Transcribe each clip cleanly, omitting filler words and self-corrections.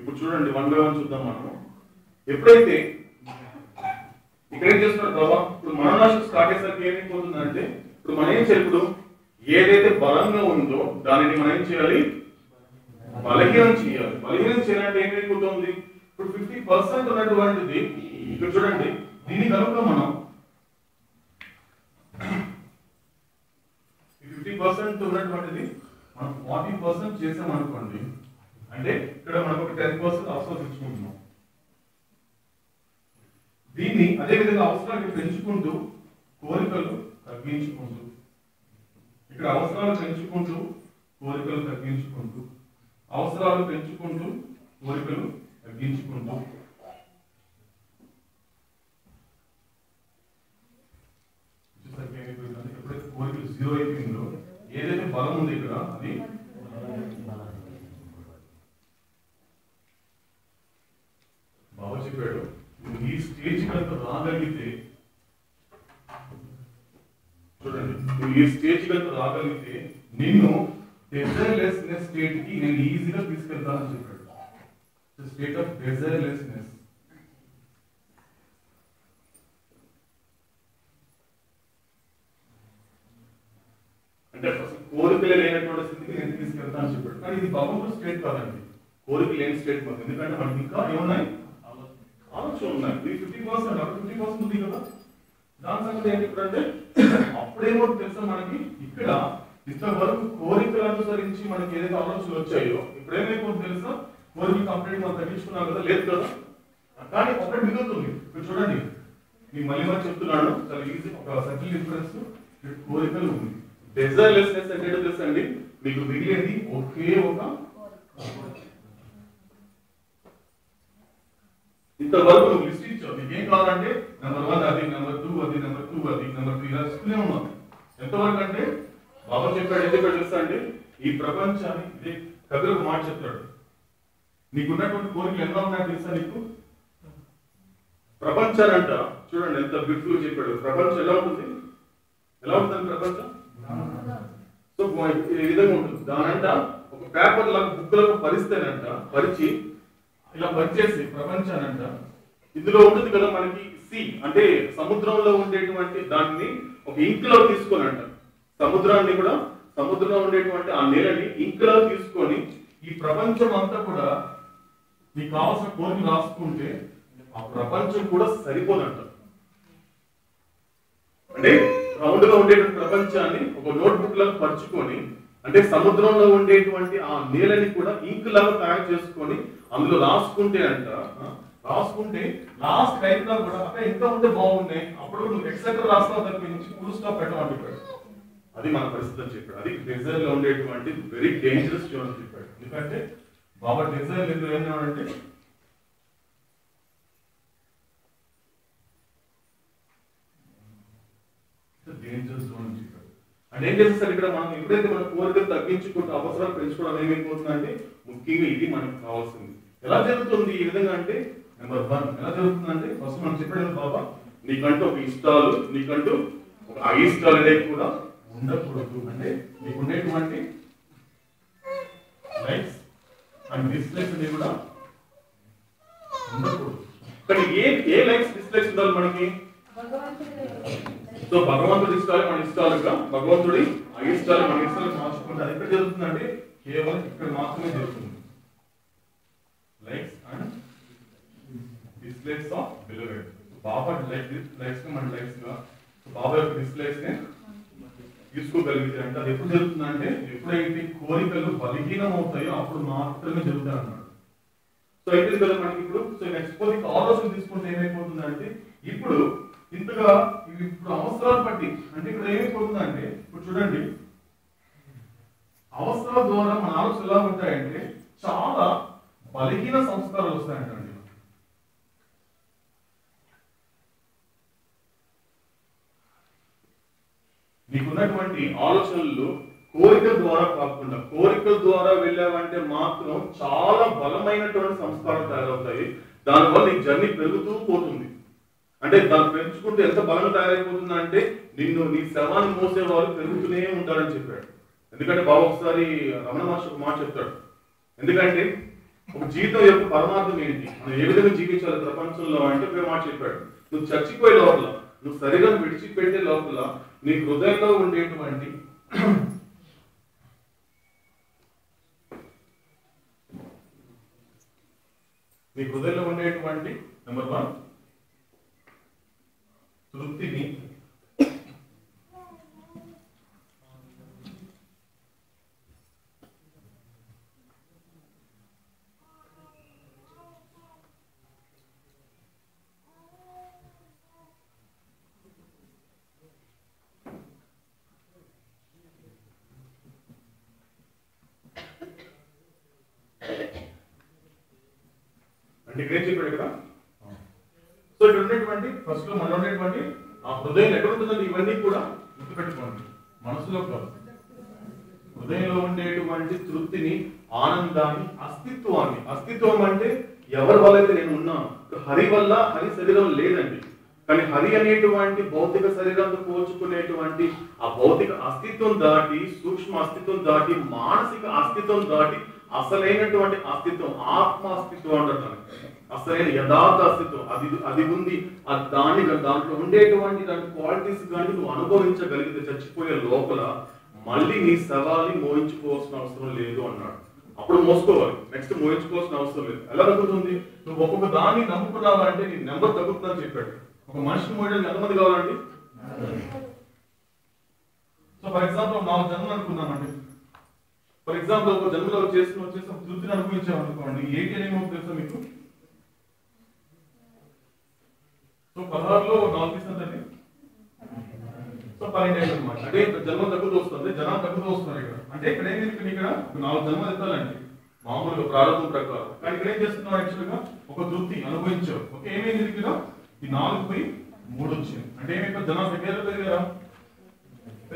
ఇప్పుడు చూడండి 1 by 1 చూద్దాం మనం. ఎప్పుడైతే ఇక్కడ ఏం చేస్తున్నారు బాబా, ఇప్పుడు మనోనాశం స్టార్ట్ చేసరికి ఏమైపోతుందంటే ఇప్పుడు మనం ఏం చేయాలి, ఇప్పుడు ఏదైతే బలంగా ఉందో దానిని మనం ఏం చేయాలి, బలహీనం చేయాలి. బలహీనం చేయాలంటే ఏమైపోతుంది, ఇప్పుడు 50% ఉన్నటువంటిది ఇక్కడ చూడండి, దీని కనుక మనం 50% ఉన్నటువంటిది మనం 40% చేసామనుకోండి, అంటే ఇక్కడ మనకు ఒక 10% అవసరం తెచ్చుకుంటున్నాం. దీన్ని అదే విధంగా అవసరాన్ని పెంచుకుంటూ కోరికలు తగ్గించుకుంటూ, ఇక్కడ అవసరాలు పెంచుకుంటూ కోరికలు తగ్గించుకుంటూ, అవసరాలు పెంచుకుంటూ కోరికలు తగ్గించుకుంటూ, ఎప్పుడైతే కోరికలు 0 అయిపోయిందో ఏదైతే బలం ఉంది ఇక్కడ అది బాబా చెప్పాడు, నువ్వు ఈ స్టేజ్ కనుక రాగలిగితే, చూడండి నువ్వు ఈ స్టేజ్ కనుక రాగలిగితే నిన్ను డిజైర్లెస్నెస్ స్టేట్ కి నేను ఈజీగా తీసుకెళ్తానని చెప్పాడు. State of desirelessness. అంటే అసలు కోరికలే లేనటువంటి స్థితికి నేను తీసుకెళ్తానని చెప్పాడు. కానీ ఇది భగవంతుడు స్టేట్ కాదండి, కోరిక లేని స్టేట్ కాదు. ఎందుకంటే మనకి ఇంకా ఏమున్నాయి, ఆలోచన ఉన్నాయి. 50% 50% ఉంది కదా, దాని సంగతి ఏంటి ఇప్పుడు అంటే అప్పుడేమో తెలుసా మనకి, ఇక్కడ ఇంతవరకు కోరికలు అనుసరించి మనకి ఏదైతే ఆలోచనలు వచ్చాయో ఇప్పుడు ఏమైపోతుంది తెలుసా, కోరికలు కంప్లీట్ మనం తగ్గించుకున్నాం కదా, లేదు కదా, కానీ ఒకటి మిగులుతుంది. ఇప్పుడు చూడండి మీకు మళ్ళీ మరి చెప్తున్నాను, చాలా ఈజీ ఒక సటిల్ డిఫరెన్స్. కోరికలు ఉంది, డిజైర్లెస్నెస్ అంటే ఏంటో తెలుసా అండి, మీకు మిగిలేది ఒకే ఒక, ఇంతవరకు నువ్వు లిస్ట్ ఇచ్చావు, నీకేం కావాలంటే నెంబర్ 1 అది, నెంబర్ 2 అది, నెంబర్ 2 అది, నెంబర్ 3 ఇలా ఇస్తూనే ఉన్నాం. ఎంతవరకు అంటే బాబా చెప్పాడు, ఎందుకు తెలుసా అండి, ఈ ప్రపంచాన్ని ఇదే కబీర్ ఒక మాట చెప్తాడు, నీకున్నటువంటి కోరికలు ఎలా ఉన్నాయో తెలుసా నీకు, ప్రపంచాన్ని అంట చూడండి ఎంత బ్యూటిఫుల్ చెప్పాడు. ప్రపంచం ఎలా ఉంటుంది, ఎలా ఉంటుంది ప్రపంచం, సో ఈ విధంగా ఉంటుంది. దానంట ఒక పేపర్ లాగా బుక్లకు పరిస్తేనంట, పరిచి ఇలా పరిచేసి ప్రపంచాన్ని అంట, ఇందులో ఉంటుంది కదా మనకి సి అంటే సముద్రంలో ఉండేటువంటి దాన్ని ఒక ఇంక్ లో తీసుకొని అంట, సముద్రాన్ని కూడా సముద్రంలో ఉండేటువంటి ఆ నేలని ఇంక్ లో తీసుకొని ఈ ప్రపంచం అంతా కూడా నీకు కావాల్సిన కోరికలు రాసుకుంటే ఆ ప్రపంచం కూడా సరిపోదంట. అంటే రౌండ్ గా ఉండేటువంటి ప్రపంచాన్ని ఒక నోట్బుక్ లాగా పరుచుకొని, అంటే సముద్రంలో ఉండేటువంటి ఆ నీళ్ళని కూడా ఇంక్ లాగా తయారు చేసుకొని అందులో రాసుకుంటే అంట, రాసుకుంటే లాస్ట్ టైం లో కూడా అక్కడ ఇంకా ఉంటే బాగుండే, అప్పుడు నువ్వు ఎక్సెట్రా రాస్తావు తప్పించి ఫుల్ స్టాప్ పెట్టమంటాడు. అది మన పరిస్థితి అని చెప్పాడు. అది డిజైర్ లో ఉండేటువంటి వెరీ డేంజరస్ జోన్ అని చెప్పాడు. ఎందుకంటే బాబా డిజైర్ ఎందుకు ఏమన్నాడంటే, డేంజరస్ జోన్ అని చెప్పాడు. అంటే ఏం చేస్తారు ఇక్కడ మనం ఎప్పుడైతే మన కోరికలు తగ్గించుకుంటూ అవసరాలు పెంచుకోవడం ఏమైపోతుందంటే, ముఖ్యంగా ఇది మనకు కావాల్సింది. ఎలా జరుగుతుంది ఈ విధంగా అంటే, నెంబర్ 1 ఎలా జరుగుతుందంటే, ఫస్ట్ మనం చెప్పాడు బాబా, నీకంటూ ఒక ఇష్టాలు, నీకంటూ ఒక అయిష్టాలు అనేవి కూడా ఉండకూడదు. అంటే నీకు ఉండేటువంటి లైక్స్ అండ్ డిస్లైక్స్ అనేవి కూడా ఉండకూడదు. కానీ ఏ లైక్స్ డిస్లైక్స్ ఉండాలి మనకి, సో భగవంతుడి ఇష్టాలు మన ఇష్టాలుగా, భగవంతుడి అయిష్టాలు మన ఇష్టాలు మార్చుకుంటే అది ఎక్కడ జరుగుతుందంటే కేవలం ఇక్కడ మాత్రమే జరుగుతుంది. Likes and dislikes of believers. Baba likes మన లైక్స్ గా, బాబా యొక్క డిస్లైక్స్ ని తీసుకోగలిగితే అంటే అది ఎప్పుడు జరుగుతుందంటే, ఎప్పుడైతే కోరికలు బలహీనం అవుతాయో అప్పుడు మాత్రమే జరుగుతాయి అన్నాడు. సో అయితే కదా మనకి ఇప్పుడు, సో నెక్స్ట్ కోరిక ఆలోచన తీసుకుంటే ఏమైపోతుందంటే, ఇప్పుడు ఇంతగా ఇప్పుడు అవసరాలు బట్టి అంటే ఇక్కడ ఏమైపోతుందంటే, ఇప్పుడు చూడండి అవసరాల ద్వారా మన ఆలోచనలు ఎలా ఉంటాయంటే చాలా బలహీన సంస్కారాలు వస్తాయంటండి. నీకున్నటువంటి ఆలోచనలు కోరికల ద్వారా కాకుండా, కోరికల ద్వారా వెళ్ళావంటే మాత్రం చాలా బలమైనటువంటి సంస్కారాలు తయారవుతాయి. దానివల్ల నీ జర్నీ పెరుగుతూ పోతుంది. అంటే దాన్ని పెంచుకుంటే ఎంత బలంగా తయారైపోతుందా అంటే, నిన్ను నీ శవాన్ని మోసే వాళ్ళు పెరుగుతూనే ఉంటారని చెప్పాడు. ఎందుకంటే బాబు ఒకసారి రమణ మహర్షి ఒక మాట చెప్తాడు. ఎందుకంటే ఒక జీవితం యొక్క పరమార్థం ఏంటి, మనం ఏ విధంగా జీవించాలి ప్రపంచంలో అంటే ఒక మాట చెప్పాడు. నువ్వు చచ్చిపోయే లోపల, నువ్వు శరీరం విడిచిపెట్టే లోపల నీ హృదయంలో ఉండేటువంటి నెంబర్ 1 తృప్తిని, అంటే ఇక్కడ ఏం చెప్పాడు ఇక్కడ. సో ఇక్కడ ఉండేటువంటి ఫస్ట్ లో మనలో ఉండేటువంటి ఆ హృదయం ఎక్కడ ఉంటుందండి, ఇవన్నీ కూడా గుర్తుపెట్టుకోండి, మనసులో కాదు. హృదయంలో ఉండేటువంటి తృప్తిని, ఆనందాన్ని, అస్తిత్వాన్ని. అస్తిత్వం అంటే ఎవరి వల్ల అయితే నేను ఉన్నాను. హరి వల్ల, హరి శరీరం లేదండి, కానీ హరి అనేటువంటి భౌతిక శరీరంతో పోల్చుకునేటువంటి ఆ భౌతిక అస్తిత్వం దాటి, సూక్ష్మ అస్తిత్వం దాటి, మానసిక అస్తిత్వం దాటి అసలైనటువంటి అస్తిత్వం, ఆత్మ అస్తిత్వం అంటారు. అసలైన యథార్థ అస్తిత్వం అది ఉంది. దాంట్లో ఉండేటువంటి దాని క్వాలిటీస్ కానీ నువ్వు అనుభవించగలిగితే చచ్చిపోయే లోపల మళ్ళీ నీ శవాన్ని మోయించుకోవాల్సిన అవసరం లేదు అన్నాడు. అప్పుడు మోసుకోవాలి, నెక్స్ట్ మోయించుకోవాల్సిన అవసరం లేదు. ఎలా తగ్గుతుంది? నువ్వు ఒక్కొక్క దాన్ని నమ్ముకున్నావంటే నీ నెంబర్ తగ్గుతుందని చెప్పాడు. ఒక మనిషిని మోయడానికి ఎంతమంది కావాలండి? సో ఫర్ ఎగ్జాంపుల్ 4 జన్మలు అనుకున్నామండి. ఫర్ ఎగ్జాంపుల్ ఒక జన్మలో వచ్చేసి తృప్తిని అనుభవించామనుకోండి, 8 ఏమో తెలుసా మీకు? సో 16లో 4 తీస్తుందండి, సో 12 అనమాట. అంటే జన్మ తగ్గుతూ వస్తుంది, జనం తగ్గుతూ వస్తున్నారు ఇక్కడ. అంటే ఇక్కడ ఏం ఇక్కడ 4 జన్మలు ఎత్తాలండి మామూలుగా ప్రారంభం ప్రకారం. కానీ ఇక్కడ ఏం చేస్తున్నావు, యాక్చువల్ గా ఒక తృప్తి అనుభవించావు. ఓకే, ఏమైంది ఇక్కడ? ఈ 4 పోయి 3 వచ్చింది. అంటే ఏమి జనం పెరిగారా? సో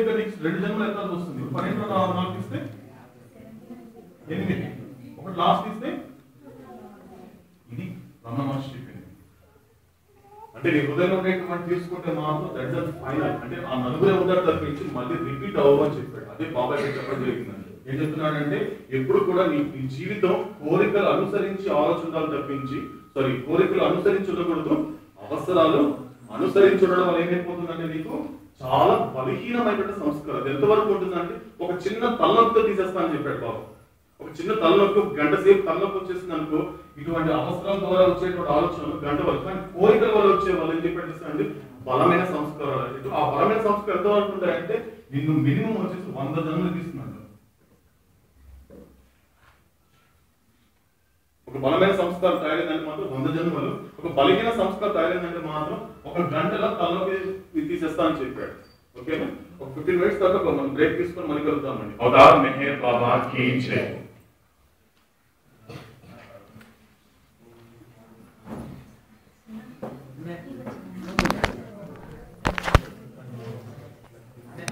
ఇక్కడ నీకు 2 జన్మలు ఎత్తాల్సి వస్తుంది. 12లో 4 తీస్తే 8, ఒకటి లాస్ట్ తీస్తే ఇది రమణ మహర్షి చెప్పింది. అంటే నీ హృదయంలో ఉండేటువంటి తీసుకుంటే మాత్రం దట్ ఇస్ ఫైనల్. అంటే ఆ నలుగురే ఉంటారు తప్పించి మళ్ళీ రిపీట్ అవ్వని చెప్పాడు. అదే బాబాయ్ చెప్పడం జరిగిందండి. ఏం చెప్తున్నాడంటే ఎప్పుడు కూడా నీ జీవితం కోరికలు అనుసరించి ఆలోచించాలి తప్పించి, కోరికలు అనుసరించి ఉండకూడదు, అవసరాలు అనుసరించి ఉండడం వల్ల ఏమైపోతుందంటే నీకు చాలా బలహీనమైనటువంటి సంస్కారం. అది ఎంతవరకు ఉంటుందంటే ఒక చిన్న తలనొప్పితో తీసేస్తానని చెప్పాడు బాబు. ఒక చిన్న తలనొప్పి, ఒక గంట సేపు తలనొప్పి వచ్చేసింది అనుకో, ఇటువంటి అవసరాల ద్వారా వచ్చేటువంటి ఆలోచనలు గంట వరకు, కానీ కోరికల వల్ల వచ్చే వాళ్ళు ఏం చెప్పండి బలమైన సంస్కారాలు. ఆ బలమైన సంస్కారం ఎంతవరకు ఉంటాయంటే నిన్ను మినిమం వచ్చేసి 100 జన్మలు తీస్తున్నాడు. ఒక బలమైన సంస్కారం తయారైందంటే మాత్రం 100 జన్మలు, ఒక బలహీన సంస్కారం తయారైందంటే మాత్రం 1 గంటలో తలనొప్పి తీసేస్తా అని చెప్పాడు. ఓకేనా? ఒక 15 మినిట్స్ దాకా మనం బ్రేక్ తీసుకొని మళ్ళీ కలుద్దామండి. అవతార్ మెహర్ బాబా కీ జై.